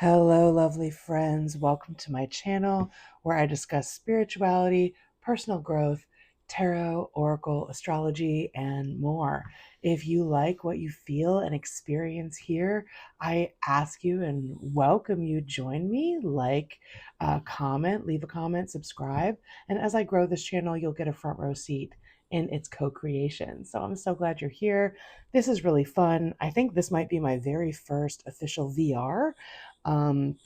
Hello, lovely friends. Welcome to my channel where I discuss spirituality, personal growth, tarot, oracle, astrology, and more. If you like what you feel and experience here, I ask you and welcome you join me, comment, leave a comment, subscribe. And as I grow this channel, you'll get a front row seat in its co-creation. So I'm so glad you're here. This is really fun. I think this might be my very first official VR. Um,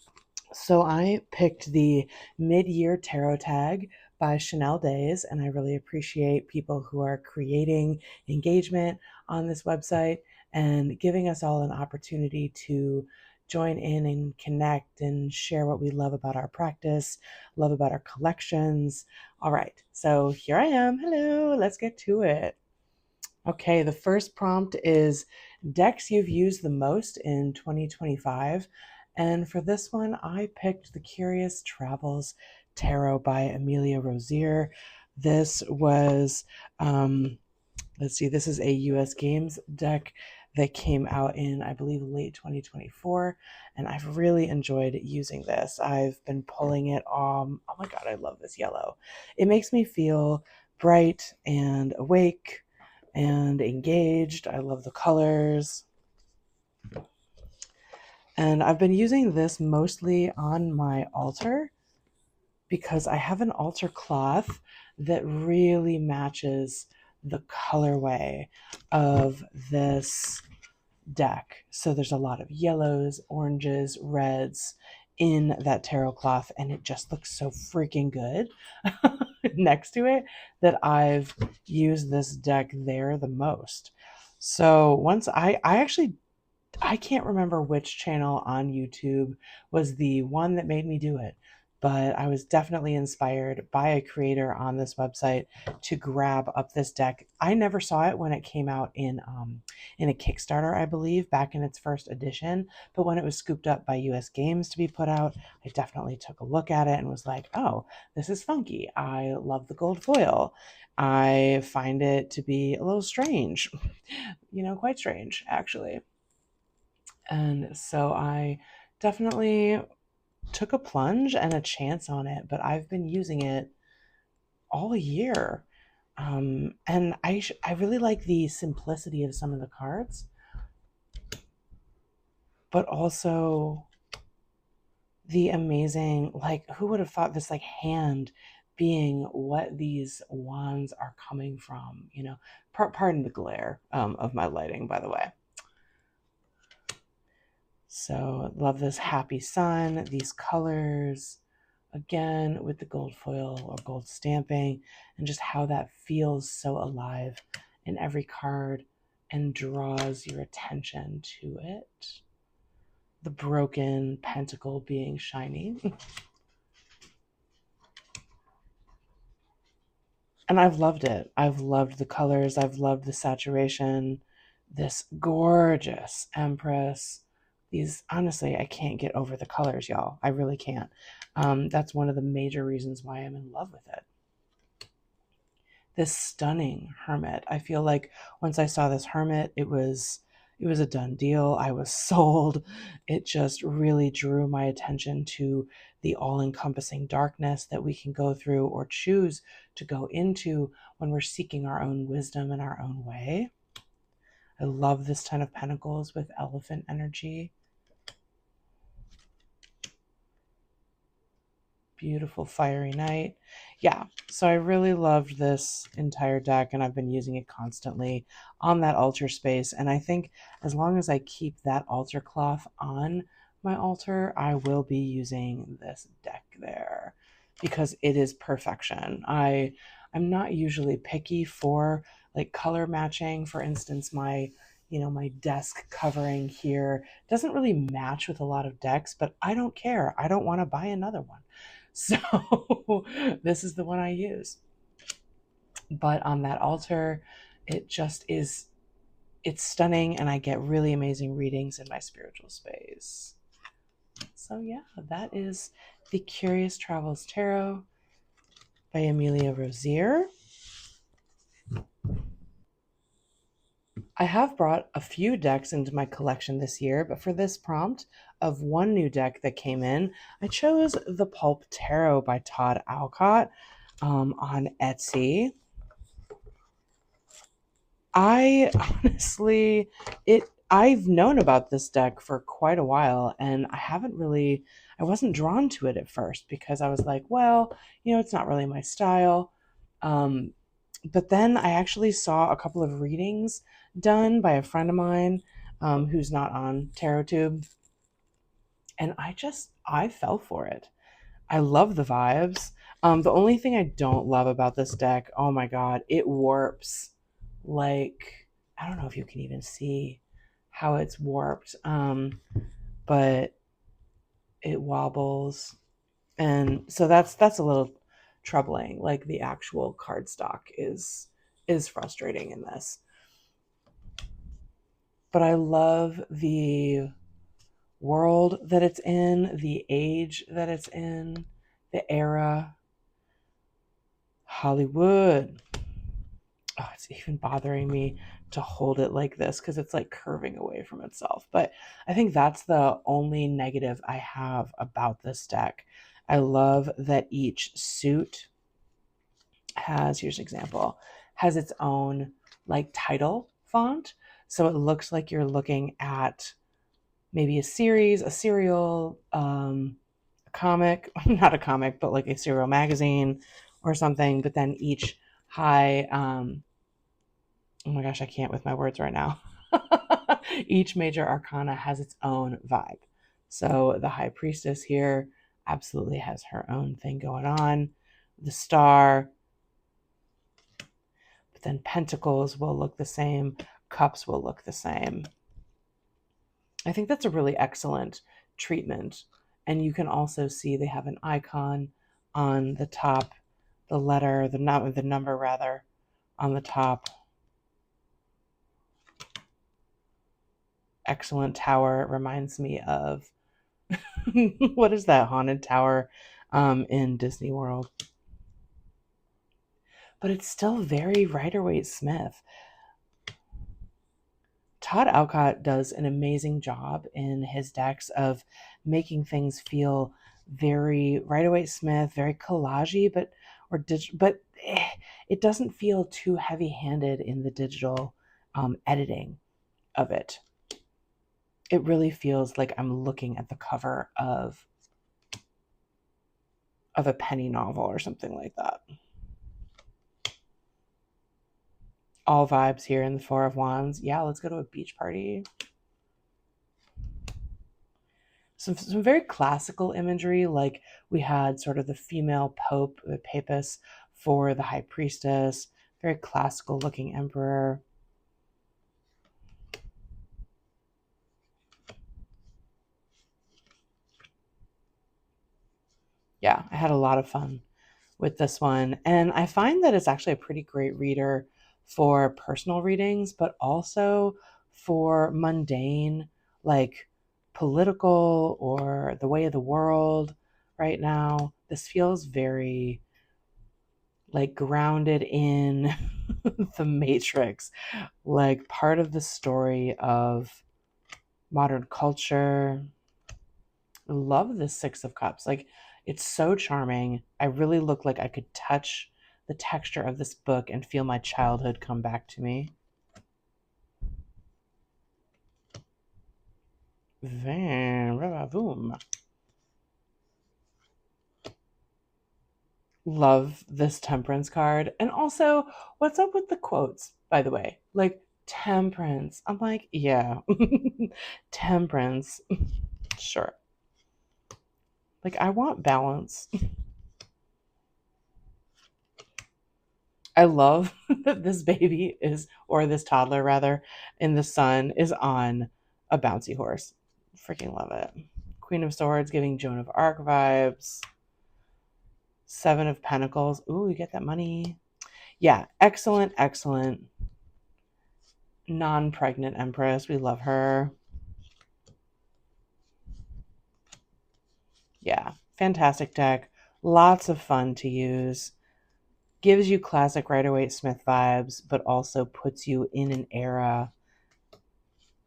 so I picked the mid-year tarot tag by Chanel Days, and I really appreciate people who are creating engagement on this website and giving us all an opportunity to join in and connect and share what we love about our practice, love about our collections. All right, so here I am. Hello, let's get to it. Okay, the first prompt is decks you've used the most in 2025. And for this one, I picked the Curious Travels Tarot by Amelia Rosier. This was, let's see, this is a US Games deck that came out in, I believe, late 2024. And I've really enjoyed using this. I've been pulling it. Oh my God, I love this yellow. It makes me feel bright and awake and engaged. I love the colors. And I've been using this mostly on my altar because I have an altar cloth that really matches the colorway of this deck. So there's a lot of yellows, oranges, reds in that tarot cloth, and it just looks so freaking good next to it that I've used this deck there the most. So once I can't remember which channel on YouTube was the one that made me do it, but I was definitely inspired by a creator on this website to grab up this deck. I never saw it when it came out in a Kickstarter, I believe, back in its first edition. But when it was scooped up by US Games to be put out, I definitely took a look at it and was like, oh, this is funky. I love the gold foil. I find it to be a little strange, quite strange, actually. And so I definitely took a plunge and a chance on it, but I've been using it all year. And I really like the simplicity of some of the cards, but also the amazing, like, who would have thought this, like, hand being what these wands are coming from, pardon the glare of my lighting, by the way. So love this happy sun, these colors, again with the gold foil or gold stamping, and just how that feels so alive in every card and draws your attention to it. The broken pentacle being shiny. And I've loved it. I've loved the colors. I've loved the saturation. This gorgeous Empress. These, honestly, I can't get over the colors, y'all. I really can't. That's one of the major reasons why I'm in love with it. This stunning Hermit. I feel like once I saw this Hermit, it was a done deal. I was sold. It just really drew my attention to the all-encompassing darkness that we can go through or choose to go into when we're seeking our own wisdom in our own way. I love this Ten of Pentacles with elephant energy. Beautiful fiery night. Yeah, so I really loved this entire deck, and I've been using it constantly on that altar space. And I think as long as I keep that altar cloth on my altar, I will be using this deck there because it is perfection. I'm not usually picky for like color matching. For instance, my desk covering here doesn't really match with a lot of decks, but I don't care. I don't want to buy another one. So this is the one I use. But on that altar, it just is, it's stunning, and I get really amazing readings in my spiritual space. So yeah, that is the Curious Travels Tarot by Amelia Rosier. I have brought a few decks into my collection this year, but for this prompt, of one new deck that came in. I chose the Pulp Tarot by Todd Alcott on Etsy. I honestly, I've known about this deck for quite a while, and I wasn't drawn to it at first because I was like, well, it's not really my style. But then I actually saw a couple of readings done by a friend of mine who's not on TarotTube, and I fell for it. I love the vibes. The only thing I don't love about this deck, oh my god, it warps. Like, I don't know if you can even see how it's warped, but it wobbles, and so that's a little troubling. Like, the actual cardstock is frustrating in this, but I love the world that it's in, the age that it's in, the era. Hollywood. Oh, it's even bothering me to hold it like this because it's like curving away from itself. But I think that's the only negative I have about this deck. I love that each suit here's an example, has its own like title font. So it looks like you're looking at maybe a series, a serial, a comic, not a comic, but like a serial magazine or something. But then each high, oh my gosh, I can't with my words right now. Each major arcana has its own vibe. So the high priestess here absolutely has her own thing going on. The star, but then pentacles will look the same, cups will look the same. I think that's a really excellent treatment. And you can also see they have an icon on the top, the number rather, on the top. Excellent tower. It reminds me of what is that haunted tower in Disney World? But it's still very Rider-Waite-Smith. Todd Alcott does an amazing job in his decks of making things feel very Rider-Waite-Smith, very collagey, but it doesn't feel too heavy-handed in the digital editing of it. It really feels like I'm looking at the cover of a penny novel or something like that. All vibes here in the Four of Wands. Yeah, let's go to a beach party. Some very classical imagery, like we had sort of the female pope, the papist for the high priestess, very classical looking emperor. Yeah, I had a lot of fun with this one. And I find that it's actually a pretty great reader for personal readings, but also for mundane, like political or the way of the world right now. This feels very like grounded in the Matrix, like part of the story of modern culture. I love this Six of Cups. Like, it's so charming. I really look like I could touch the texture of this book and feel my childhood come back to me. Boom. Love this Temperance card. And also, what's up with the quotes, by the way? Like, temperance. I'm like, yeah. Temperance. Sure. Like, I want balance. I love that this baby is, or this toddler rather, in the sun is on a bouncy horse. Freaking love it. Queen of Swords giving Joan of Arc vibes. Seven of Pentacles. Ooh, you get that money. Yeah, excellent, excellent. Non-pregnant Empress. We love her. Yeah, fantastic deck. Lots of fun to use. Gives you classic Rider-Waite-Smith vibes, but also puts you in an era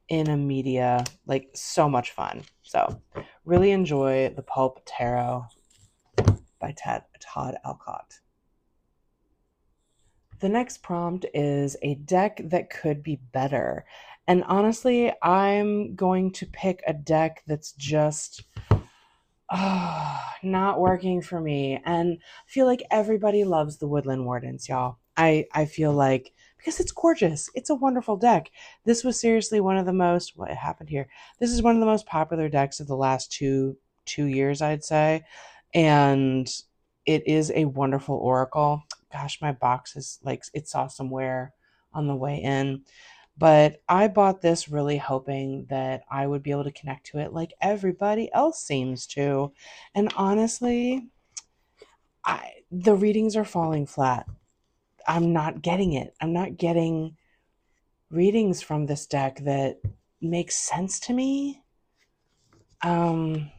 in a media, like so much fun. So really enjoy the Pulp Tarot by Todd Alcott. The next prompt is a deck that could be better. And honestly, I'm going to pick a deck that's just not working for me. And I feel like everybody loves the Woodland Wardens, y'all. I feel like because it's gorgeous. It's a wonderful deck. This was seriously one of the most what happened here. This is one of the most popular decks of the last two years, I'd say. And it is a wonderful oracle. Gosh, my box is like it saw some wear on the way in. But I bought this really hoping that I would be able to connect to it like everybody else seems to. And honestly, the readings are falling flat. I'm not getting it. I'm not getting readings from this deck that make sense to me. And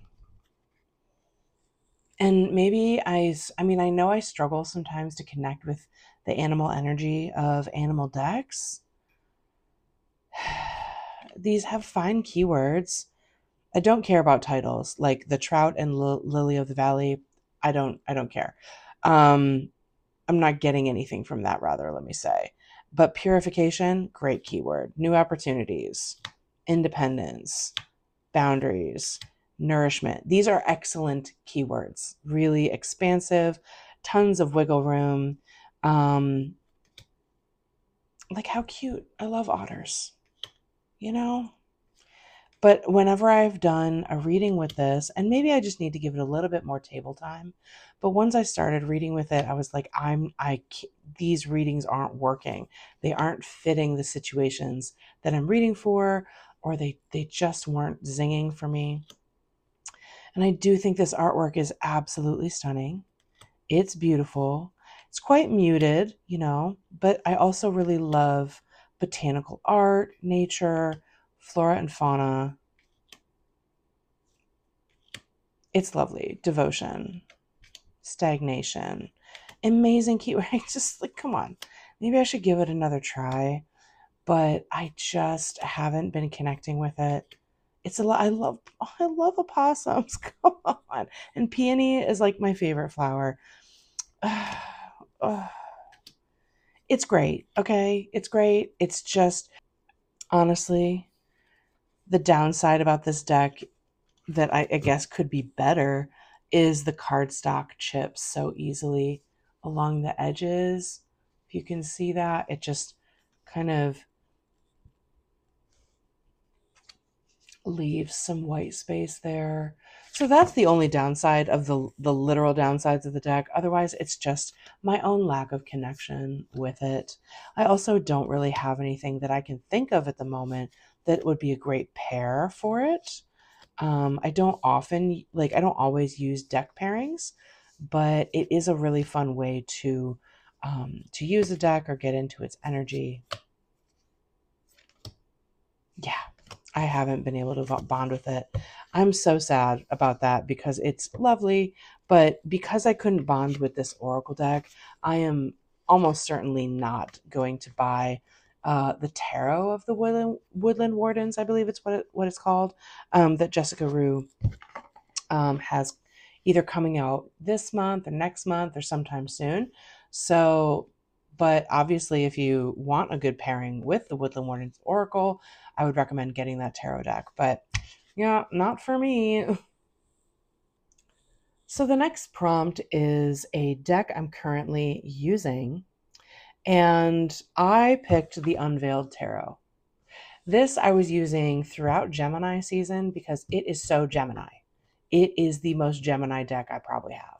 maybe I mean, I know I struggle sometimes to connect with the animal energy of animal decks. These have fine keywords. I don't care about titles like the Trout and Lily of the Valley. I don't care. Um, I'm not getting anything from that, rather, let me say. But purification, great keyword. New opportunities, independence, boundaries, nourishment. These are excellent keywords. Really expansive, tons of wiggle room. Like how cute. I love otters, you know? But whenever I've done a reading with this, and maybe I just need to give it a little bit more table time, but once I started reading with it, I was like, these readings aren't working. They aren't fitting the situations that I'm reading for, or they just weren't zinging for me. And I do think this artwork is absolutely stunning. It's beautiful. It's quite muted, but I also really love botanical art, nature, flora and fauna. It's lovely. Devotion, stagnation, amazing keyword. Just like, come on. Maybe I should give it another try, but I just haven't been connecting with it. It's a lot. I love opossums. Come on. And peony is like my favorite flower. It's great. Okay. It's great. It's just honestly the downside about this deck that I guess could be better is the cardstock chips so easily along the edges. If you can see that, it just kind of leaves some white space there. So that's the only downside of the literal downsides of the deck. Otherwise, it's just my own lack of connection with it. I also don't really have anything that I can think of at the moment that would be a great pair for it. I don't always use deck pairings, but it is a really fun way to use a deck or get into its energy. Yeah, I haven't been able to bond with it. I'm so sad about that because it's lovely, but because I couldn't bond with this Oracle deck, I am almost certainly not going to buy the Tarot of the Woodland Wardens, I believe it's what it's called, that Jessica Rue has either coming out this month or next month or sometime soon. So, but obviously, if you want a good pairing with the Woodland Wardens Oracle, I would recommend getting that tarot deck. But yeah, not for me. So the next prompt is a deck I'm currently using, and I picked the Unveiled Tarot. This I was using throughout Gemini season because it is so Gemini. It is the most Gemini deck I probably have.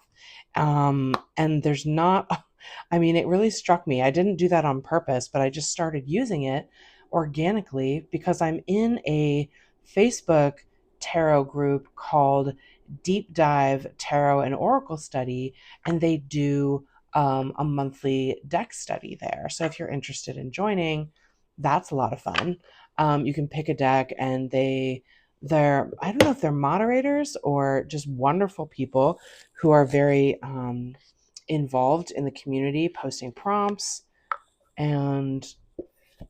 And there's not, I mean, it really struck me. I didn't do that on purpose, but I just started using it organically because I'm in a Facebook tarot group called Deep Dive Tarot and Oracle Study, and they do a monthly deck study there. So if you're interested in joining, that's a lot of fun. You can pick a deck and they're I don't know if they're moderators or just wonderful people who are very involved in the community, posting prompts and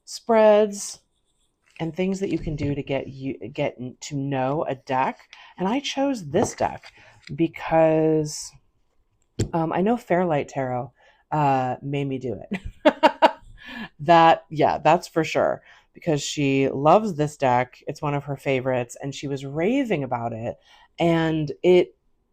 spreads. and things that you can do to get to know a deck. And I chose this deck because I know Fairlight Tarot made me do it. That's for sure, because she loves this deck. It's one of her favorites, and she was raving about it. And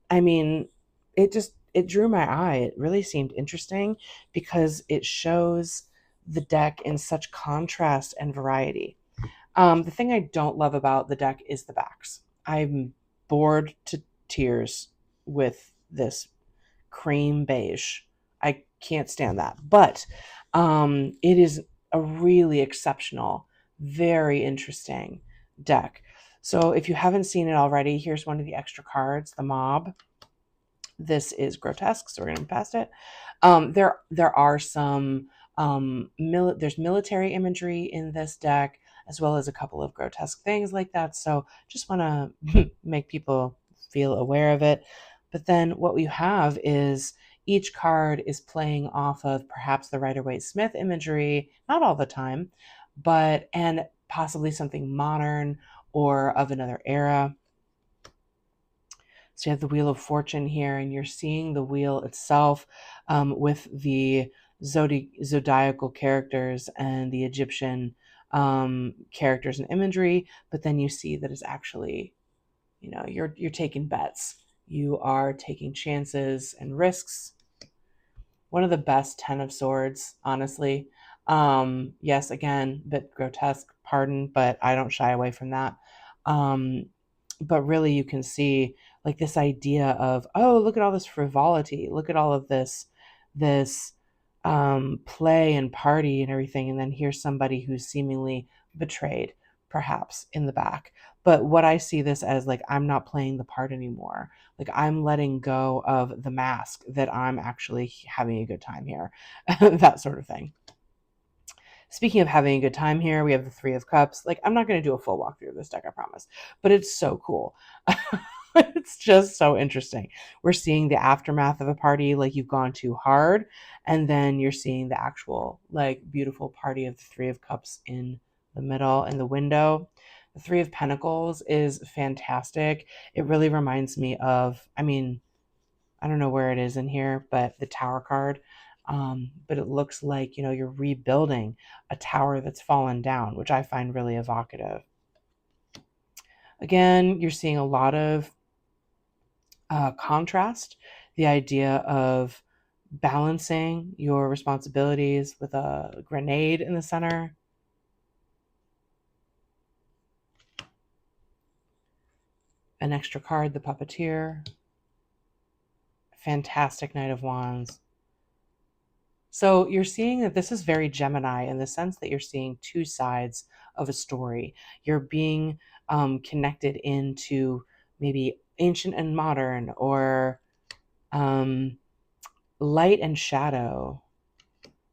I mean, it drew my eye. It really seemed interesting because it shows the deck in such contrast and variety. The thing I don't love about the deck is the backs. I'm bored to tears with this cream beige. I can't stand that. But it is a really exceptional, very interesting deck. So if you haven't seen it already, here's one of the extra cards, the Mob. This is grotesque, so we're going to pass it. There are some there's military imagery in this deck, as well as a couple of grotesque things like that. So just want to make people feel aware of it. But then what we have is each card is playing off of perhaps the Rider-Waite-Smith imagery, not all the time, and possibly something modern or of another era. So you have the Wheel of Fortune here, and you're seeing the wheel itself with the zodiacal characters and the Egyptian characters and imagery. But then you see that it's actually, you're taking bets. You are taking chances and risks. One of the best 10 of Swords, honestly. Yes, again, a bit grotesque, pardon, but I don't shy away from that. But really you can see like this idea of, oh, look at all this frivolity. Look at all of this play and party and everything. And then here's somebody who's seemingly betrayed, perhaps in the back. But what I see this as, like, I'm not playing the part anymore. Like, I'm letting go of the mask that I'm actually having a good time here. That sort of thing. Speaking of having a good time here, we have the Three of Cups. Like, I'm not going to do a full walkthrough of this deck, I promise. But it's so cool. It's just so interesting. We're seeing the aftermath of a party, like you've gone too hard. And then you're seeing the actual, like, beautiful party of the Three of Cups in the middle and the window. The Three of Pentacles is fantastic. It really reminds me of, I mean, I don't know where it is in here, but the Tower card. But it looks like, you're rebuilding a tower that's fallen down, which I find really evocative. Again, you're seeing a lot of contrast, the idea of balancing your responsibilities with a grenade in the center. An extra card, the Puppeteer. Fantastic Knight of Wands. So you're seeing that this is very Gemini in the sense that you're seeing two sides of a story. You're being connected into maybe ancient and modern, or light and shadow,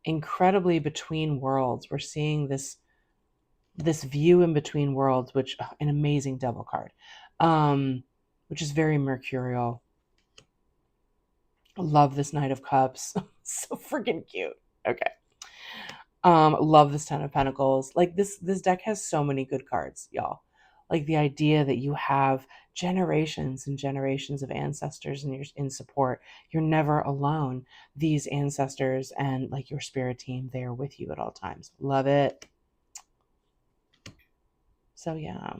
incredibly between worlds. We're seeing this view in between worlds, which an amazing Devil card, which is very mercurial. Love this Knight of Cups. So freaking cute. Okay. Love this Ten of Pentacles. Like, this deck has so many good cards, y'all. Like, the idea that you have generations and generations of ancestors in support. You're never alone. These ancestors and, like, your spirit team, they are with you at all times. Love it. So yeah.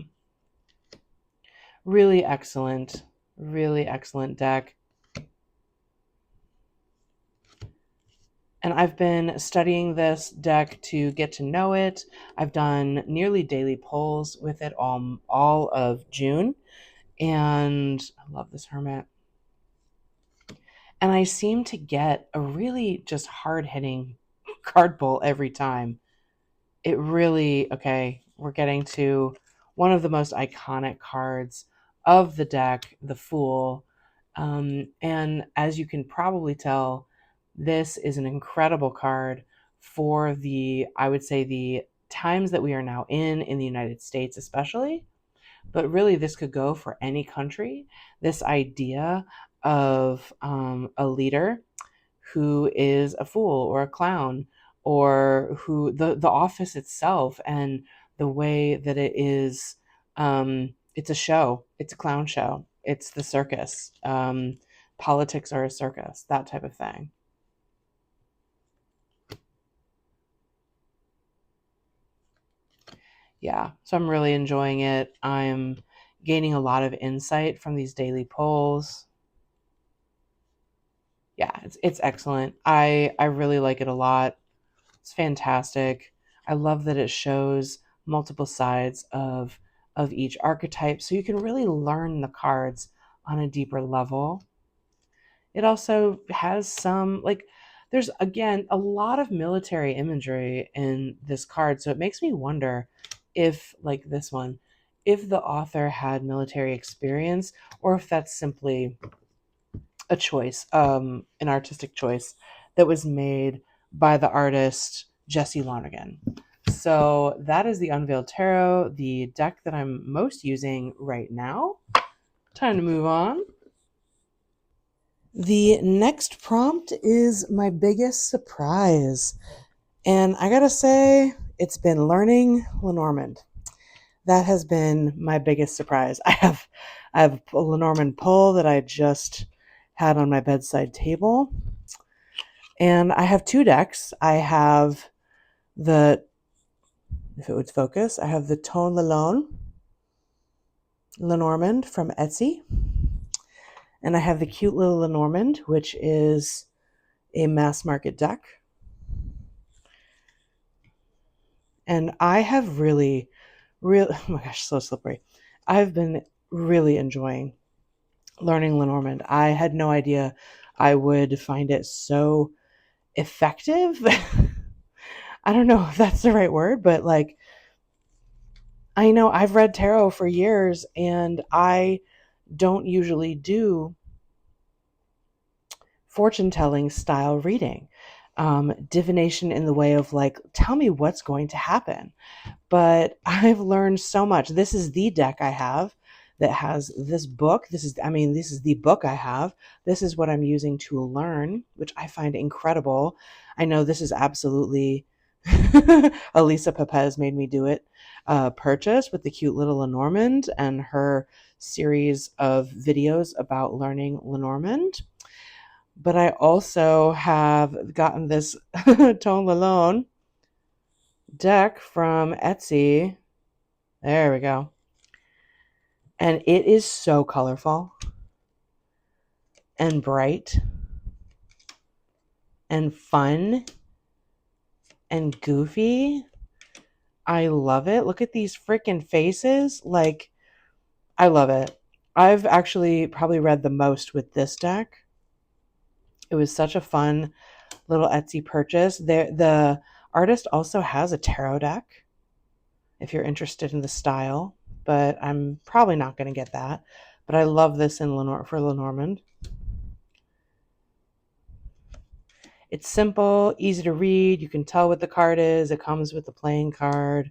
Really excellent deck. And I've been studying this deck to get to know it. I've done nearly daily polls with it all of June. And I love this Hermit. And I seem to get a really just hard-hitting card pull every time. It really, okay, we're getting to one of the most iconic cards of the deck, the Fool. And as you can probably tell, this is an incredible card for I would say, the times that we are now in the United States especially. But really, this could go for any country. This idea of a leader who is a fool or a clown, or who the office itself, and the way that it is. It's a show. It's a clown show. It's the circus. Politics are a circus, that type of thing. Yeah, so I'm really enjoying it. I'm gaining a lot of insight from these daily polls. Yeah, it's excellent. I really like it a lot. It's fantastic. I love that it shows multiple sides of each archetype, so you can really learn the cards on a deeper level. It also has some, like, there's again a lot of military imagery in this card, so it makes me wonder if, like this one, if the author had military experience or if that's simply a choice, an artistic choice that was made by the artist Jesse Lonergan. So that is the Unveiled Tarot, the deck that I'm most using right now. Time to move on. The next prompt is my biggest surprise. And I gotta say, it's been learning Lenormand. That has been my biggest surprise. I have a Lenormand pull that I just had on my bedside table. And I have two decks. I have the, if it would focus, I have the Tone Lalone Lenormand from Etsy. And I have the cute little Lenormand, which is a mass market deck. And I have really, oh my gosh, so slippery. I've been really enjoying learning Lenormand. I had no idea I would find it so effective. I don't know if that's the right word, but like, I know I've read tarot for years and I don't usually do fortune telling style reading, divination in the way of like, tell me what's going to happen. But I've learned so much. This is the deck I have that has this book. This is the book I have. This is what I'm using to learn, which I find incredible. I know this is absolutely Elisa Pepez made me do it. Purchase with the cute little Lenormand and her series of videos about learning Lenormand. But I also have gotten this Tone Lalone deck from Etsy. There we go. And it is so colorful and bright and fun and goofy. I love it. Look at these freaking faces. Like, I love it. I've actually probably read the most with this deck. It was such a fun little Etsy purchase. The artist also has a tarot deck if you're interested in the style, but I'm probably not going to get that. But I love this for Lenormand. It's simple, easy to read. You can tell what the card is. It comes with the playing card.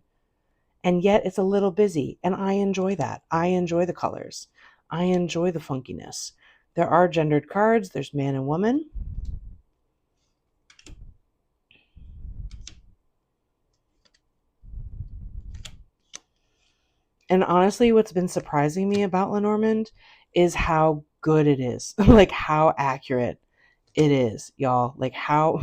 And yet it's a little busy. And I enjoy that. I enjoy the colors. I enjoy the funkiness. There are gendered cards. There's man and woman. And honestly, what's been surprising me about Lenormand is how good it is. Like how accurate it is, y'all. Like how,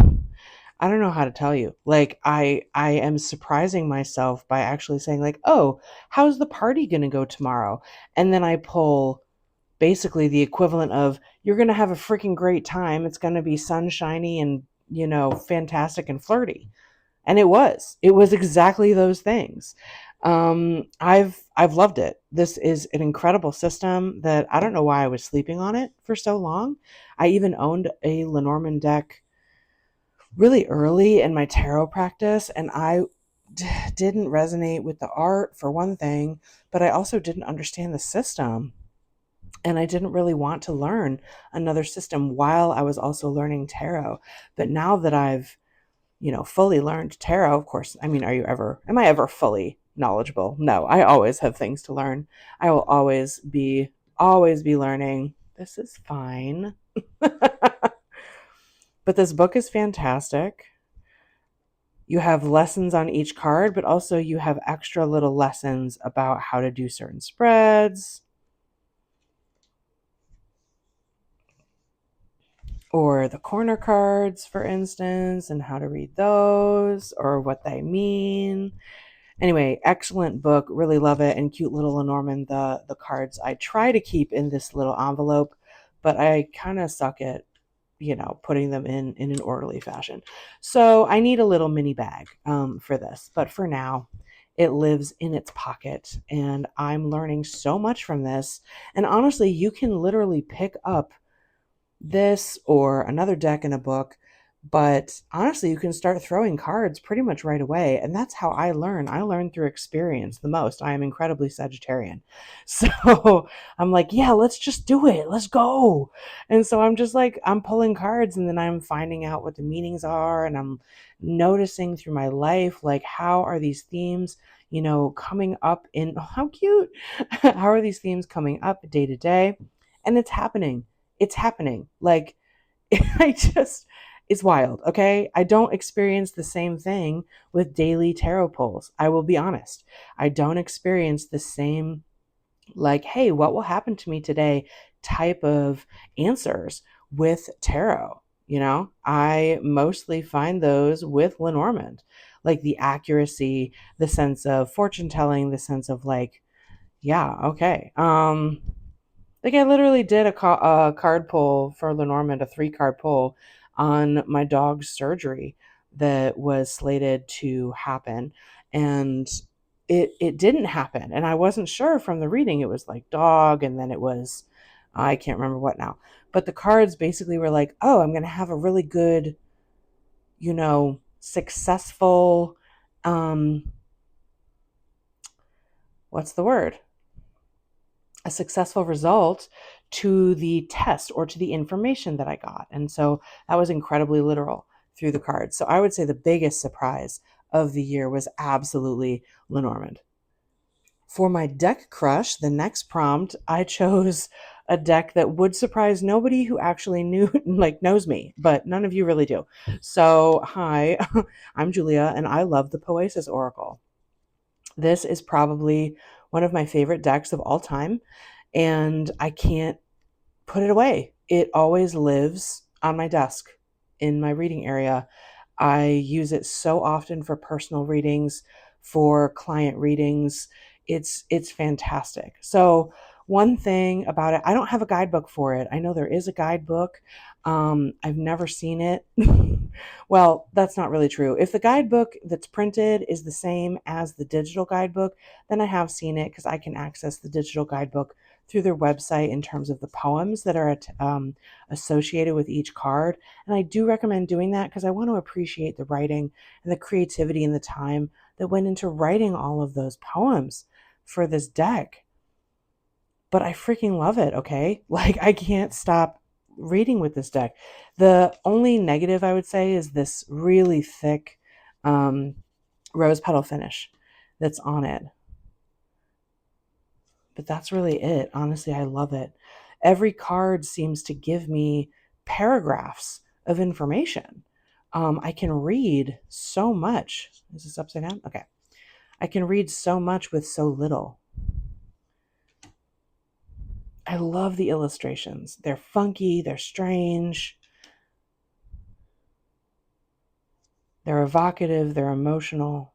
I don't know how to tell you. Like I am surprising myself by actually saying like, "Oh, how's the party going to go tomorrow?" And then I pull basically the equivalent of, "You're going to have a freaking great time. It's going to be sunshiny and, fantastic and flirty." And it was. It was exactly those things. I've loved it. This is an incredible system that I don't know why I was sleeping on it for so long. I even owned a Lenormand deck really early in my tarot practice, and I didn't resonate with the art for one thing, but I also didn't understand the system. And I didn't really want to learn another system while I was also learning tarot. But now that I've, fully learned tarot, of course, I mean, am I ever fully knowledgeable? No, I always have things to learn. I will always be learning. This is fine. But this book is fantastic. You have lessons on each card, but also you have extra little lessons about how to do certain spreads, or the corner cards, for instance, and how to read those or what they mean. Anyway, excellent book. Really love it. And cute little Lenormand, the cards I try to keep in this little envelope, but I kind of suck at, putting them in an orderly fashion. So I need a little mini bag for this. But for now, it lives in its pocket. And I'm learning so much from this. And honestly, you can literally pick up this or another deck in a book, but honestly you can start throwing cards pretty much right away, and that's how I learn through experience the most. I am incredibly Sagittarian, so I'm like, yeah, let's just do it, let's go. And so I'm just like, I'm pulling cards, and then I'm finding out what the meanings are, and I'm noticing through my life, like, how are these themes coming up in, oh, how cute. How are these themes coming up day to day? And it's happening. Like, I just, it's wild. Okay. I don't experience the same thing with daily tarot pulls. I will be honest. I don't experience the same, like, hey, what will happen to me today type of answers with tarot. I mostly find those with Lenormand, like the accuracy, the sense of fortune telling, the sense of like, yeah, okay. Like, I literally did a card pull for Lenormand, a 3-card pull on my dog's surgery that was slated to happen, and it didn't happen. And I wasn't sure from the reading. It was like dog, and then it was, I can't remember what now. But the cards basically were like, oh, I'm going to have a really good, successful, what's the word? A successful result to the test or to the information that I got. And so that was incredibly literal through the cards. So I would say the biggest surprise of the year was absolutely Lenormand. For my deck crush, the next prompt, I chose a deck that would surprise nobody who actually knows me, but none of you really do. So, hi, I'm Julia, and I love the Poasis Oracle. This is probably one of my favorite decks of all time, and I can't put it away. It always lives on my desk in my reading area. I use it so often for personal readings, for client readings. It's fantastic. So one thing about it, I don't have a guidebook for it. I know there is a guidebook. I've never seen it. Well, that's not really true. If the guidebook that's printed is the same as the digital guidebook, then I have seen it because I can access the digital guidebook through their website in terms of the poems that are associated with each card. And I do recommend doing that because I want to appreciate the writing and the creativity and the time that went into writing all of those poems for this deck. But I freaking love it, okay? Like, I can't stop reading with this deck. The only negative I would say is this really thick rose petal finish that's on it. But that's really it. Honestly, I love it. Every card seems to give me paragraphs of information. I can read so much. Is this upside down? Okay. I can read so much with so little. I love the illustrations. They're funky, they're strange, they're evocative, they're emotional.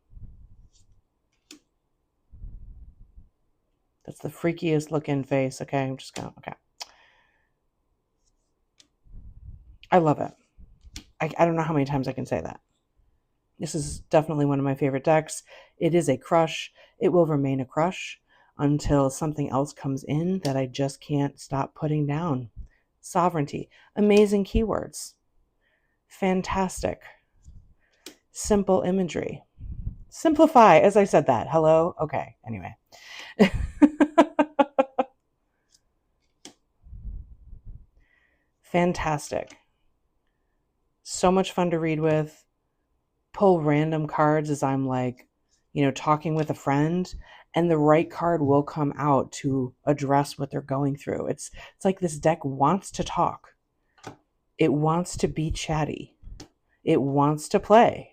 That's the freakiest looking face. Okay, I'm just going, okay. I love it. I don't know how many times I can say that. This is definitely one of my favorite decks. It is a crush. It will remain a crush until something else comes in that I just can't stop putting down. Sovereignty. Amazing keywords. Fantastic. Simple imagery. Simplify, as I said that. Hello? Okay, anyway. Fantastic. So much fun to read with. Pull random cards as I'm like, talking with a friend, and the right card will come out to address what they're going through. It's like this deck wants to talk. It wants to be chatty. It wants to play.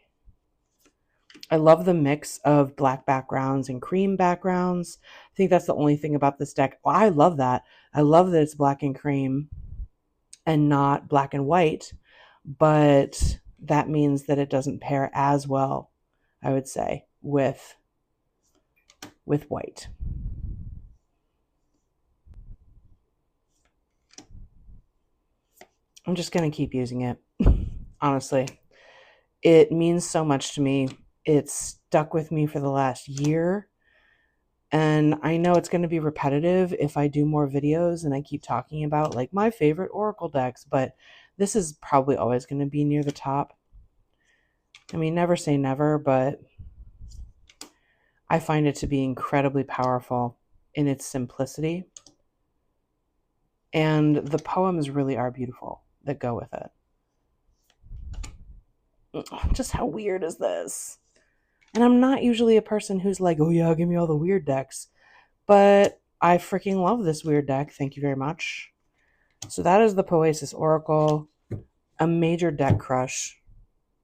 I love the mix of black backgrounds and cream backgrounds. I think that's the only thing about this deck. Well, I love that. I love that it's black and cream and not black and white, but that means that it doesn't pair as well, I would say, with white. I'm just going to keep using it. Honestly, it means so much to me. It's stuck with me for the last year. And I know it's going to be repetitive if I do more videos and I keep talking about like my favorite Oracle decks, but this is probably always going to be near the top. I mean, never say never, but I find it to be incredibly powerful in its simplicity. And the poems really are beautiful that go with it. Just how weird is this? And I'm not usually a person who's like, oh yeah, give me all the weird decks. But I freaking love this weird deck. Thank you very much. So that is the Poasis Oracle. A major deck crush.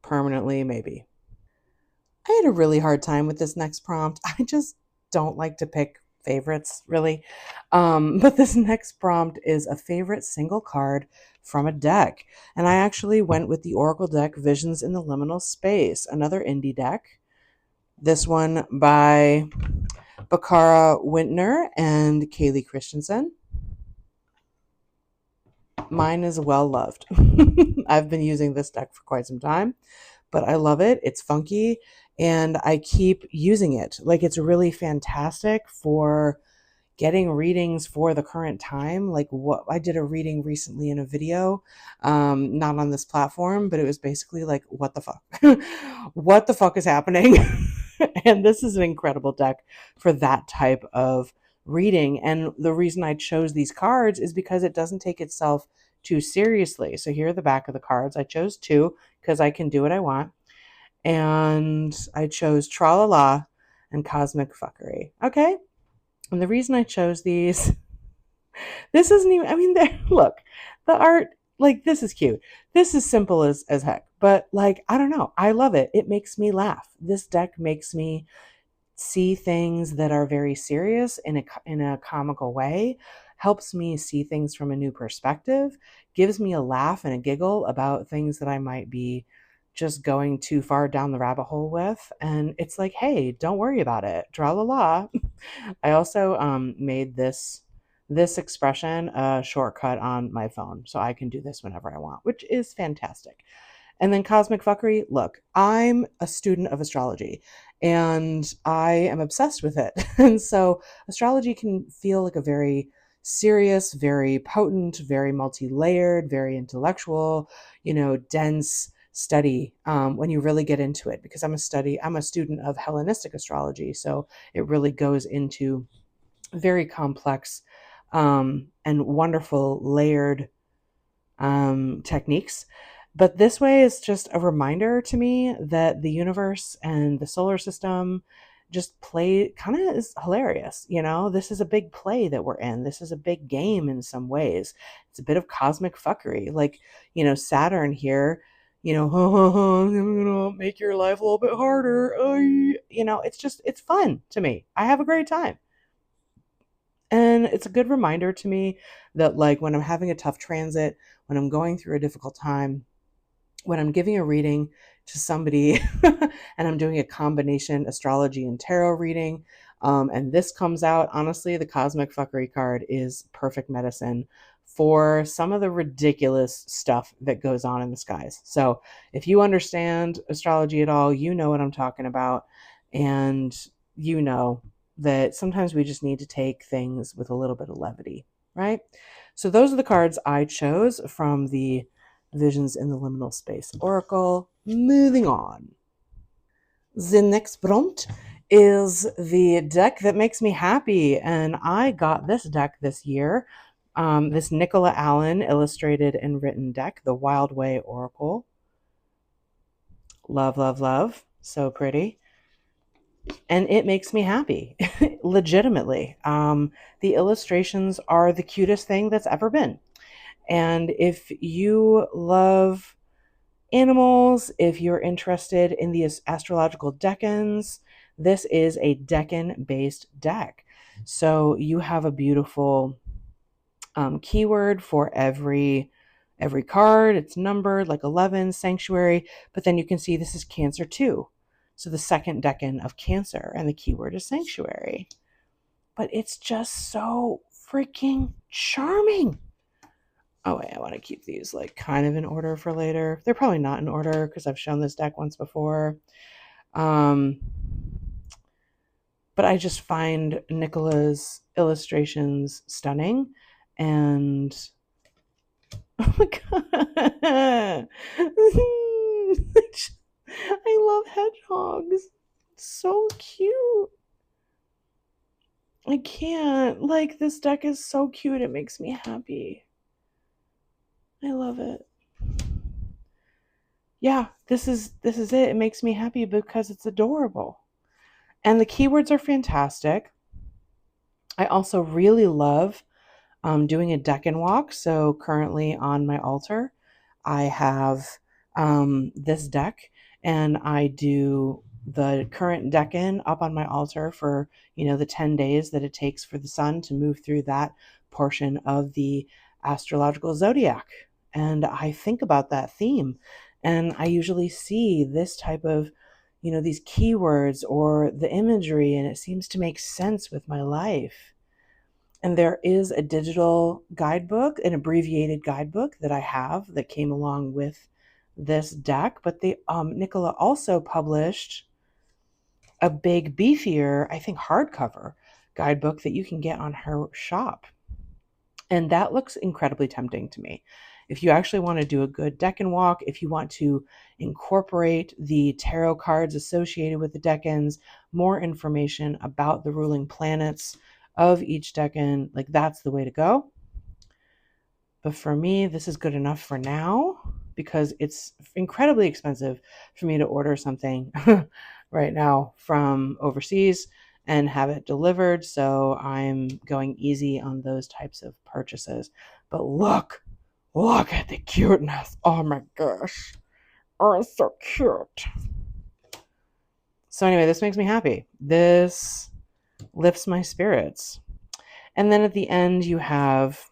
Permanently, maybe. I had a really hard time with this next prompt. I just don't like to pick favorites, really. But this next prompt is a favorite single card from a deck. And I actually went with the Oracle deck Visions in the Liminal Space, another indie deck. This one by Bakara Wintner and Kaylee Christensen. Mine is well loved. I've been using this deck for quite some time, but I love it. It's funky and I keep using it. Like, it's really fantastic for getting readings for the current time. Like, what I did a reading recently in a video, not on this platform, but it was basically like, what the fuck? What the fuck is happening? And this is an incredible deck for that type of reading. And the reason I chose these cards is because it doesn't take itself too seriously. So here are the back of the cards. I chose two because I can do what I want. And I chose Tra La La and Cosmic Fuckery. Okay. And the reason I chose these, this isn't even, I mean, look, the art, like, this is cute. This is simple as heck. But, like, I don't know. I love it. It makes me laugh. This deck makes me see things that are very serious in a comical way, helps me see things from a new perspective, gives me a laugh and a giggle about things that I might be just going too far down the rabbit hole with. And it's like, hey, don't worry about it. Tra la la. I also made this expression a shortcut on my phone, so I can do this whenever I want, which is fantastic. And then Cosmic Fuckery, look, I'm a student of astrology and I am obsessed with it. And so astrology can feel like a very serious, very potent, very multi-layered, very intellectual, dense study when you really get into it, because I'm a student of Hellenistic astrology. So it really goes into very complex and wonderful layered techniques. But this way is just a reminder to me that the universe and the solar system just play kind of is hilarious. This is a big play that we're in. This is a big game in some ways. It's a bit of cosmic fuckery. Like, Saturn here, I'm going to make your life a little bit harder. It's fun to me. I have a great time. And it's a good reminder to me that, like, when I'm having a tough transit, when I'm going through a difficult time, when I'm giving a reading to somebody and I'm doing a combination astrology and tarot reading, and this comes out, honestly, the Cosmic Fuckery card is perfect medicine for some of the ridiculous stuff that goes on in the skies. So if you understand astrology at all, you know what I'm talking about. And you know that sometimes we just need to take things with a little bit of levity, right? So those are the cards I chose from the Visions in the Liminal Space Oracle. Moving on. The next prompt is the deck that makes me happy, and I got this deck this year. This Nicola Allen illustrated and written deck, the Wild Way Oracle. Love, love, love. So pretty. And it makes me happy, legitimately. The illustrations are the cutest thing that's ever been. And if you love animals. If you're interested in the astrological decans, this is a decan-based deck. So you have a beautiful keyword for every card. It's numbered like 11, sanctuary, but then you can see this is Cancer 2. So the second decan of Cancer, and the keyword is sanctuary. But it's just so freaking charming. Oh wait, I want to keep these like kind of in order for later. They're probably not in order because I've shown this deck once before. But I just find Nicola's illustrations stunning. And oh my god. I love hedgehogs. So cute. I can't. Like, this deck is so cute. It makes me happy. I love it. Yeah, this is it. It makes me happy because it's adorable. And the keywords are fantastic. I also really love doing a decan walk. So currently on my altar, I have this deck, and I do the current decan up on my altar for, the 10 days that it takes for the sun to move through that portion of the astrological zodiac. And I think about that theme, and I usually see this type of, these keywords or the imagery, and it seems to make sense with my life. And there is a digital guidebook, an abbreviated guidebook that I have that came along with this deck. But Nicola also published a big, beefier, I think hardcover guidebook that you can get on her shop. And that looks incredibly tempting to me. If you actually want to do a good decan walk, if you want to incorporate the tarot cards associated with the decans, more information about the ruling planets of each decan, like, that's the way to go. But for me, this is good enough for now because it's incredibly expensive for me to order something right now from overseas and have it delivered. So I'm going easy on those types of purchases. But look at the cuteness. Oh my gosh. Oh, it's so cute. So anyway, this makes me happy. This lifts my spirits. And then at the end, you have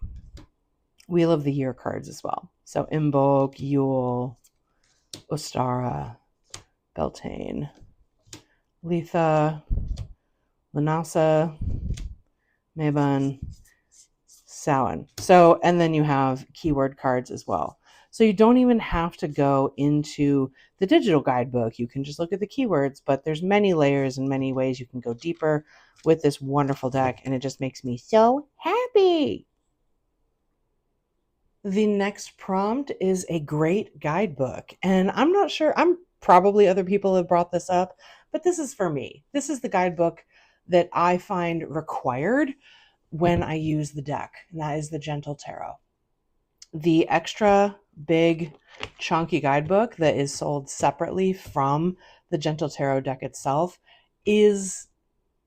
Wheel of the Year cards as well. So Imbolc, Yule, Ostara, Beltane, Letha, Lanasa, Mabon, Samhain. So, and then you have keyword cards as well. So you don't even have to go into the digital guidebook. You can just look at the keywords, but there's many layers and many ways you can go deeper with this wonderful deck, and it just makes me so happy. The next prompt is a great guidebook, and I'm not sure, probably other people have brought this up, but this is for me. This is the guidebook that I find required when I use the deck, and that is the Gentle Tarot. The extra big chunky guidebook that is sold separately from the Gentle Tarot deck itself is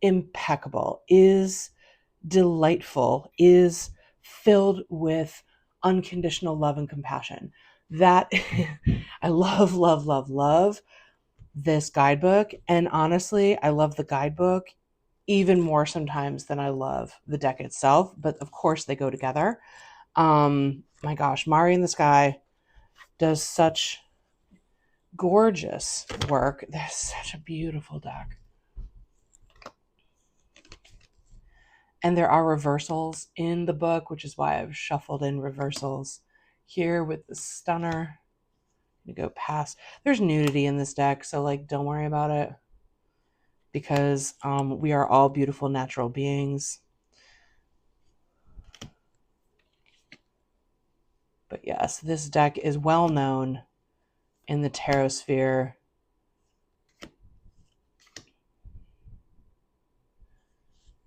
impeccable, is delightful, is filled with unconditional love and compassion. That I love this guidebook. And honestly, I love the guidebook even more sometimes than I love the deck itself. But of course they go together. My gosh, Mari in the Sky does such gorgeous work. That's such a beautiful deck. And there are reversals in the book, which is why I've shuffled in reversals here with the Stunner. I'm gonna go past. There's nudity in this deck, so like, don't worry about it, because we are all beautiful natural beings. But yes, this deck is well known in the tarot sphere.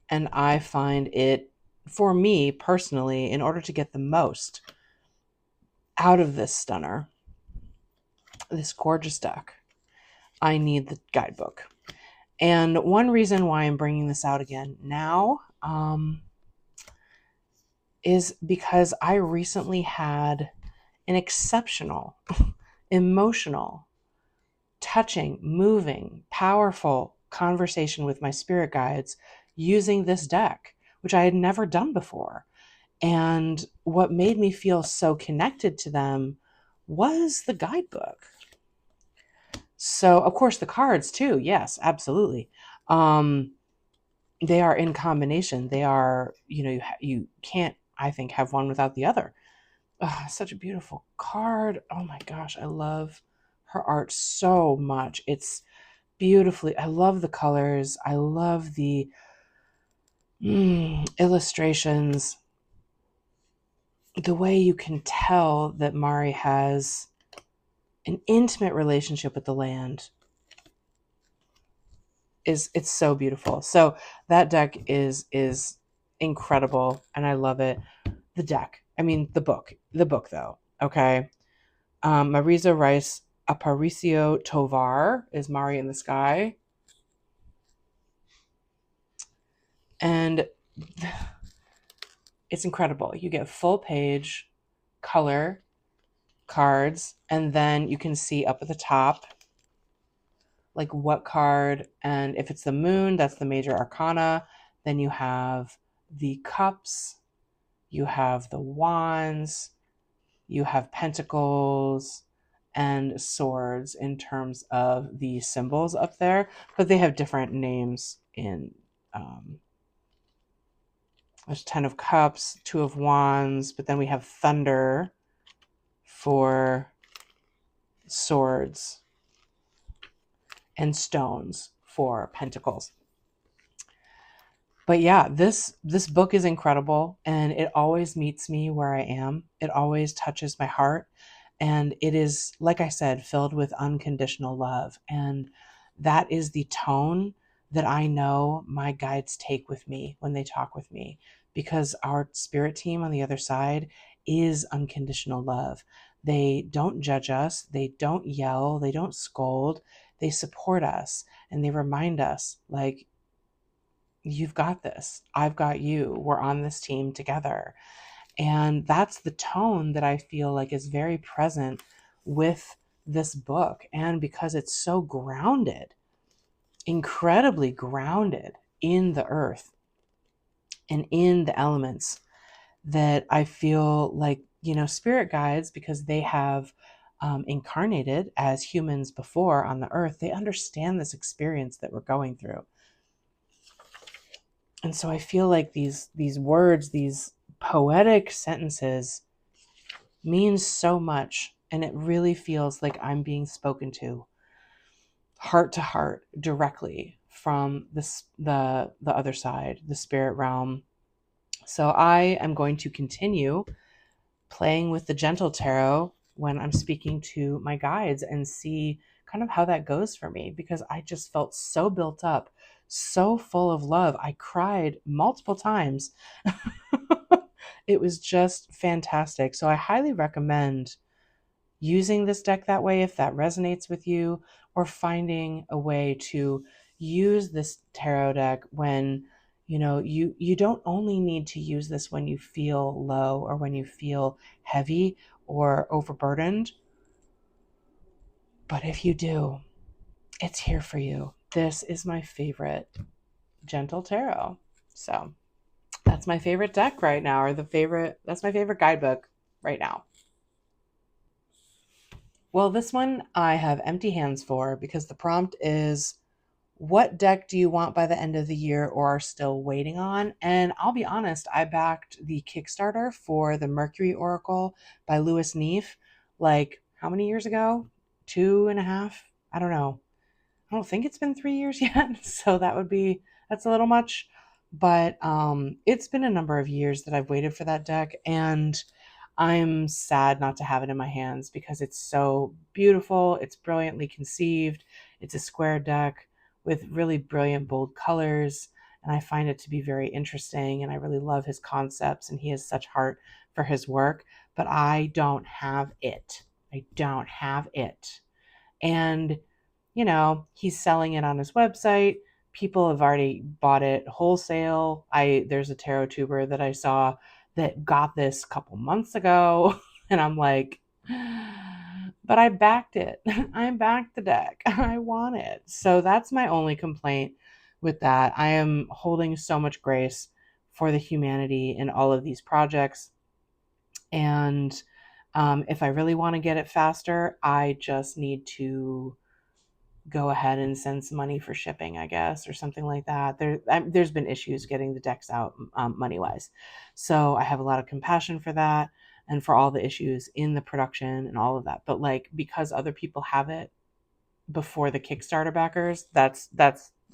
And I find it, for me personally, in order to get the most out of this Stunner, this gorgeous deck, I need the guidebook. And one reason why I'm bringing this out again now is because I recently had an exceptional emotional, touching, moving, powerful conversation with my spirit guides using this deck, which I had never done before. And what made me feel so connected to them was the guidebook. So, of course, the cards too. Yes, absolutely. They are in combination. They are, you can't, I think, have one without the other. Such a beautiful card. Oh my gosh, I love her art so much. It's beautifully, I love the colors. I love the illustrations. The way you can tell that Mari has an intimate relationship with the land it's so beautiful. So that deck is incredible and I love it. The deck, I mean the book though. Okay. Marisa Rice Aparicio Tovar is Mari in the Sky. And it's incredible. You get full page color cards, and then you can see up at the top like what card, and if it's the moon, that's the major arcana. Then you have the cups, you have the wands, you have pentacles and swords in terms of the symbols up there, but they have different names in there's 10 of cups, 2 of wands, but then we have thunder for swords and stones for pentacles. But yeah, this book is incredible, and it always meets me where I am. It always touches my heart, and it is, like I said, filled with unconditional love. And that is the tone that I know my guides take with me when they talk with me, because our spirit team on the other side is unconditional love. They don't judge us, they don't yell, they don't scold, they support us, and they remind us, like, you've got this. I've got you. We're on this team together. And that's the tone that I feel like is very present with this book. And because it's so grounded, incredibly grounded in the earth and in the elements, that I feel like, spirit guides, because they have incarnated as humans before on the earth, they understand this experience that we're going through. And so I feel like these words, these poetic sentences mean so much, and it really feels like I'm being spoken to heart to heart directly from the other side, the spirit realm. So I am going to continue playing with the gentle tarot when I'm speaking to my guides and see kind of how that goes for me, because I just felt so built up, so full of love. I cried multiple times. It was just fantastic. So I highly recommend using this deck that way if that resonates with you, or finding a way to use this tarot deck when you don't only need to use this when you feel low or when you feel heavy or overburdened, but if you do, it's here for you. This is my favorite gentle tarot. So that's my favorite deck right now, or that's my favorite guidebook right now. Well, this one I have empty hands for, because the prompt is, what deck do you want by the end of the year or are still waiting on? And I'll be honest, I backed the Kickstarter for the Mercury Oracle by Louis Neef, like, how many years ago? 2.5? I don't know. I don't think it's been 3 years yet. So that's a little much. But it's been a number of years that I've waited for that deck, and I'm sad not to have it in my hands because it's so beautiful. It's brilliantly conceived. It's a square deck with really brilliant, bold colors. And I find it to be very interesting. And I really love his concepts, and he has such heart for his work. But I don't have it. I don't have it. And, he's selling it on his website. People have already bought it wholesale. There's a tarot tuber that I saw that got this a couple months ago. And I'm like, but I backed it. I backed the deck. I want it. So that's my only complaint with that. I am holding so much grace for the humanity in all of these projects. And if I really want to get it faster, I just need to go ahead and send some money for shipping, I guess, or something like that. There's been issues getting the decks out money wise. So I have a lot of compassion for that and for all the issues in the production and all of that. But like, because other people have it before the Kickstarter backers, that's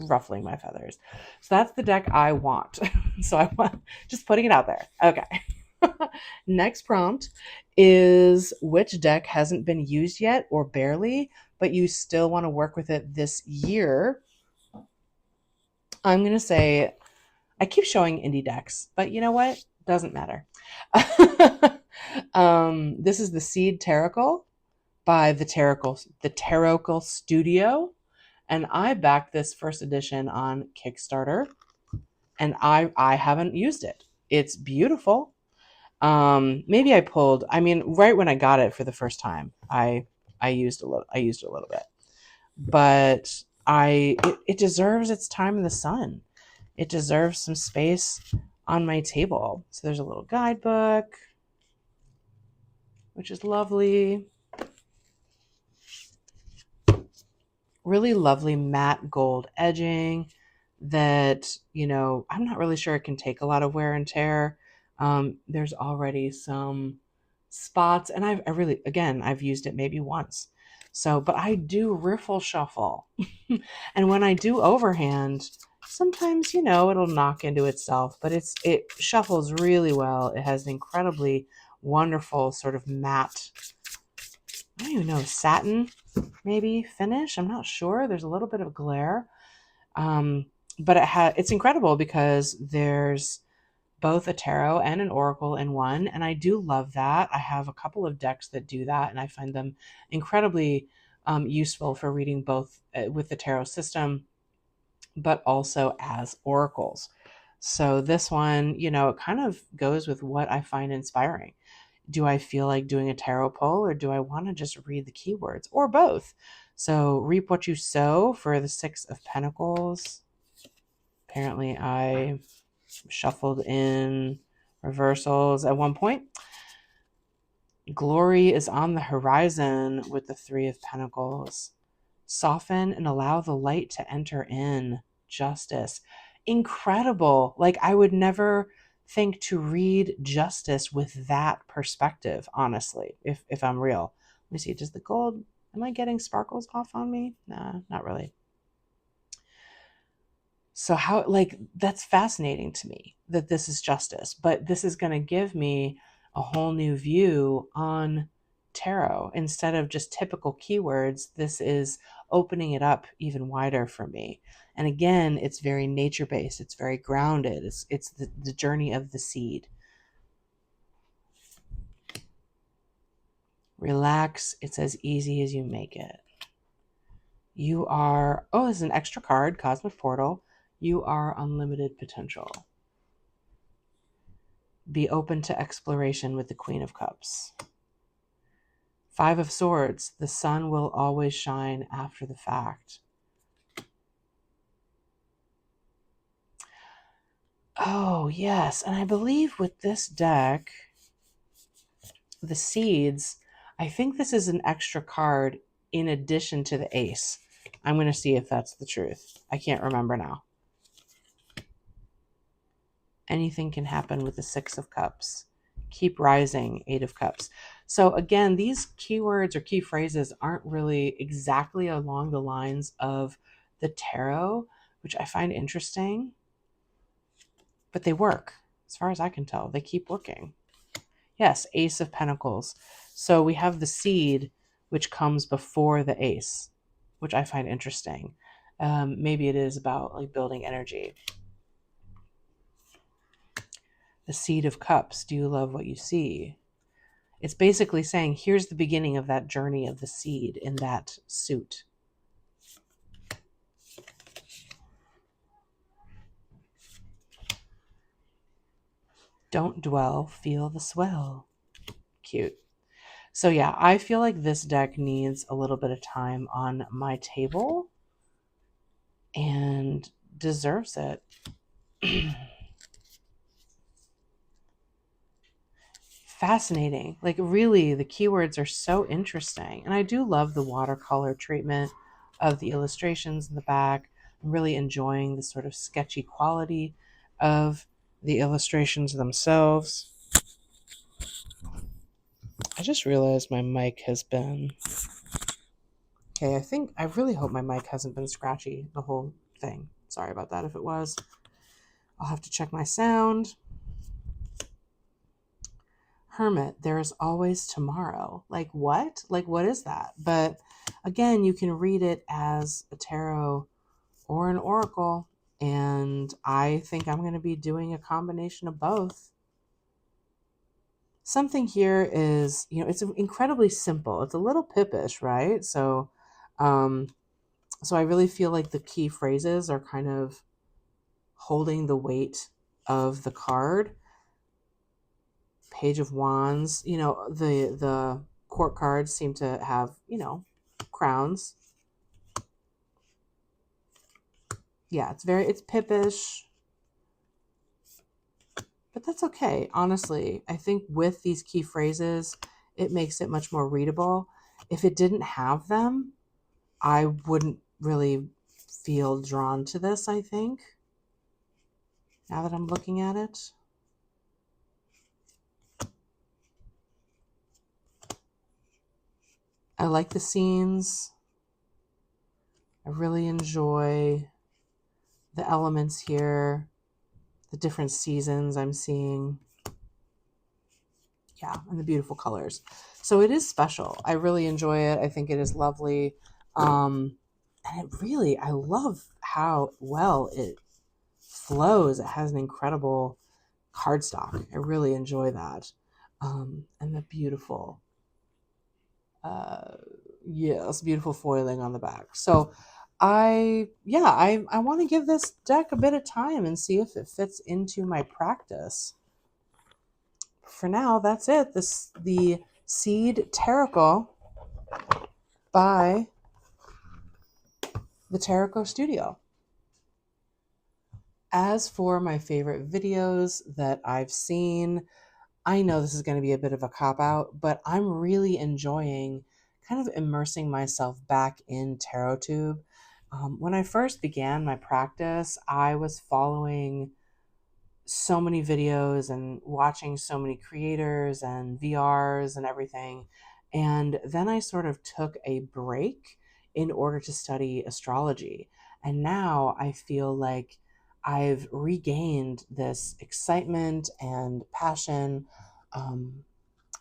ruffling my feathers. So that's the deck I want. So I want, just putting it out there. Okay. Next prompt is, which deck hasn't been used yet or barely, but you still want to work with it this year? I'm going to say, I keep showing indie decks, but you know what? Doesn't matter. This is the Seed Tarot by the Tarot Studio. And I backed this first edition on Kickstarter, and I haven't used it. It's beautiful. Maybe I mean, right when I got it for the first time, I used a little bit, but it deserves its time in the sun. It deserves some space on my table. So there's a little guidebook, which is lovely. Really lovely matte gold edging that, I'm not really sure it can take a lot of wear and tear. There's already some spots, and I've used it maybe once. So, but I do riffle shuffle. And when I do overhand, sometimes, it'll knock into itself, but it shuffles really well. It has an incredibly wonderful sort of matte, I don't even know, satin maybe finish. I'm not sure. There's a little bit of glare. But it's incredible because there's both a tarot and an oracle in one. And I do love that. I have a couple of decks that do that, and I find them incredibly useful for reading both with the tarot system, but also as oracles. So this one, it kind of goes with what I find inspiring. Do I feel like doing a tarot pull, or do I want to just read the keywords, or both? So reap what you sow for the Six of Pentacles. Apparently I shuffled in reversals at one point. Glory is on the horizon with the Three of Pentacles. Soften and allow the light to enter in. Justice. Incredible. Like, I would never think to read justice with that perspective, honestly, if I'm real. Let me see. Does the gold, am I getting sparkles off on me? Nah, not really. So how, like, that's fascinating to me that this is justice, but this is going to give me a whole new view on tarot. Instead of just typical keywords, this is opening it up even wider for me. And again, it's very nature-based. It's very grounded. It's the journey of the seed. Relax. It's as easy as you make it. You are, oh, this is an extra card, Cosmic Portal. You are unlimited potential. Be open to exploration with the Queen of Cups. Five of Swords. The sun will always shine after the fact. Oh, yes. And I believe with this deck, the seeds, I think this is an extra card in addition to the ace. I'm going to see if that's the truth. I can't remember now. Anything can happen with the Six of Cups. Keep rising, Eight of Cups. So again, these keywords or key phrases aren't really exactly along the lines of the tarot, which I find interesting, but they work. As far as I can tell, they keep working. Yes, Ace of Pentacles. So we have the seed, which comes before the ace, which I find interesting. Maybe it is about like building energy. The Seed of Cups. Do you love what you see? It's basically saying, here's the beginning of that journey of the seed in that suit. Don't dwell, feel the swell. Cute. So yeah, I feel like this deck needs a little bit of time on my table and deserves it. Fascinating. Like, really, the keywords are so interesting. And I do love the watercolor treatment of the illustrations in the back. I'm really enjoying the sort of sketchy quality of the illustrations themselves. I just realized my mic has been... Okay, I really hope my mic hasn't been scratchy the whole thing. Sorry about that if it was. I'll have to check my sound. Hermit, there is always tomorrow. Like what? Like what is that? But again, you can read it as a tarot or an oracle. And I think I'm going to be doing a combination of both. Something here is, it's incredibly simple. It's a little pippish, right? So I really feel like the key phrases are kind of holding the weight of the card. Page of Wands, the court cards seem to have, crowns. Yeah, it's pippish, but that's okay. Honestly, I think with these key phrases, it makes it much more readable. If it didn't have them, I wouldn't really feel drawn to this, I think, now that I'm looking at it. I like the scenes. I really enjoy the elements here, the different seasons I'm seeing. Yeah, and the beautiful colors. So it is special. I really enjoy it. I think it is lovely. And I love how well it flows. It has an incredible cardstock. I really enjoy that. And the beautiful, beautiful foiling on the back. So I want to give this deck a bit of time and see if it fits into my practice. For now, that's it. The Seed Tarot by the Tarot Studio. As for my favorite videos that I've seen, I know this is going to be a bit of a cop-out, but I'm really enjoying kind of immersing myself back in TarotTube. When I first began my practice, I was following so many videos and watching so many creators and VRs and everything. And then I sort of took a break in order to study astrology. And now I feel like I've regained this excitement and passion. And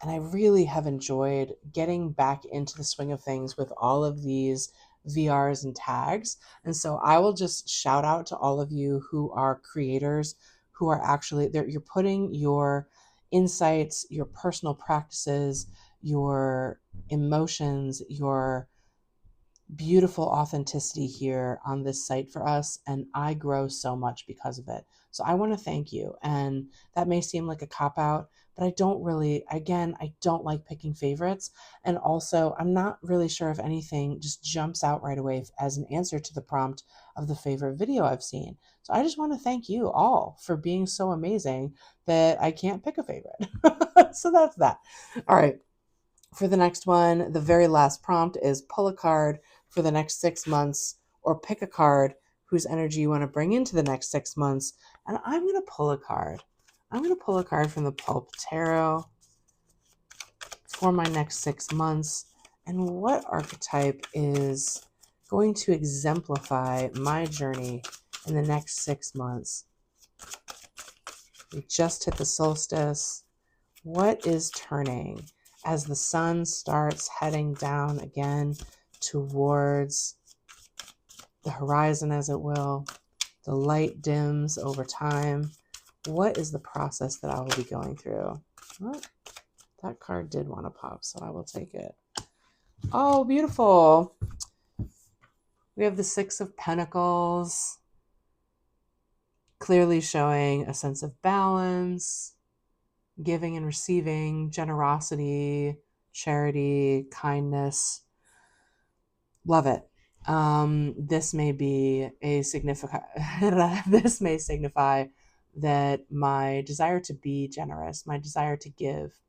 I really have enjoyed getting back into the swing of things with all of these VRs and tags. And so I will just shout out to all of you who are creators, who are actually there. You're putting your insights, your personal practices, your emotions, your beautiful authenticity here on this site for us, and I grow so much because of it. So I want to thank you. And that may seem like a cop out, but I don't like picking favorites. And also, I'm not really sure if anything just jumps out right away as an answer to the prompt of the favorite video I've seen. So I just want to thank you all for being so amazing that I can't pick a favorite. So that's that. All right. For the next one, the very last prompt is pull a card for the next 6 months, or pick a card whose energy you want to bring into the next 6 months. And I'm going to pull a card. I'm going to pull a card from the Pulp Tarot for my next 6 months. And what archetype is going to exemplify my journey in the next 6 months? We just hit the solstice. What is turning as the sun starts heading down again towards the horizon, as it will? The light dims over time. What is the process that I will be going through? Well, that card did want to pop, so I will take it. Oh, beautiful. We have the Six of Pentacles, clearly showing a sense of balance, giving and receiving, generosity, charity, kindness. Love it. This may be a significant, this may signify that my desire to be generous, my desire to give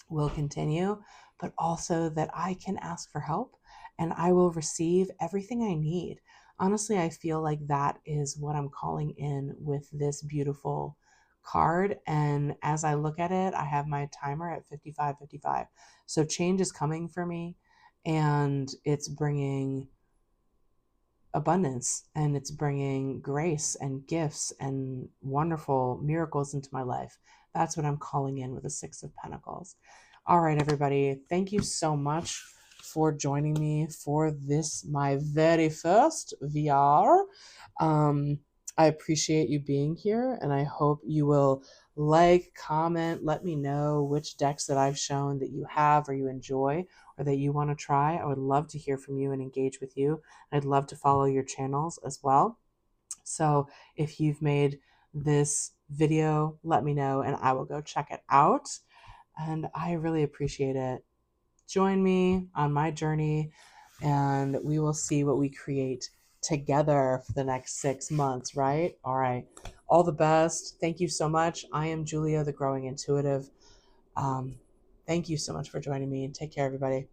will continue, but also that I can ask for help and I will receive everything I need. Honestly, I feel like that is what I'm calling in with this beautiful card. And as I look at it, I have my timer at 55:55. So change is coming for me, and it's bringing abundance, and it's bringing grace and gifts and wonderful miracles into my life. That's what I'm calling in with the Six of Pentacles. All right, everybody, thank you so much for joining me for this, my very first VR. I appreciate you being here, and I hope you will like, comment, let me know which decks that I've shown that you have or you enjoy or that you want to try. I would love to hear from you and engage with you. I'd love to follow your channels as well. So if you've made this video, let me know and I will go check it out. And I really appreciate it. Join me on my journey and we will see what we create together for the next 6 months, right? All right. All the best. Thank you so much. I am Julia, the Growing Intuitive. Thank you so much for joining me, and take care, everybody.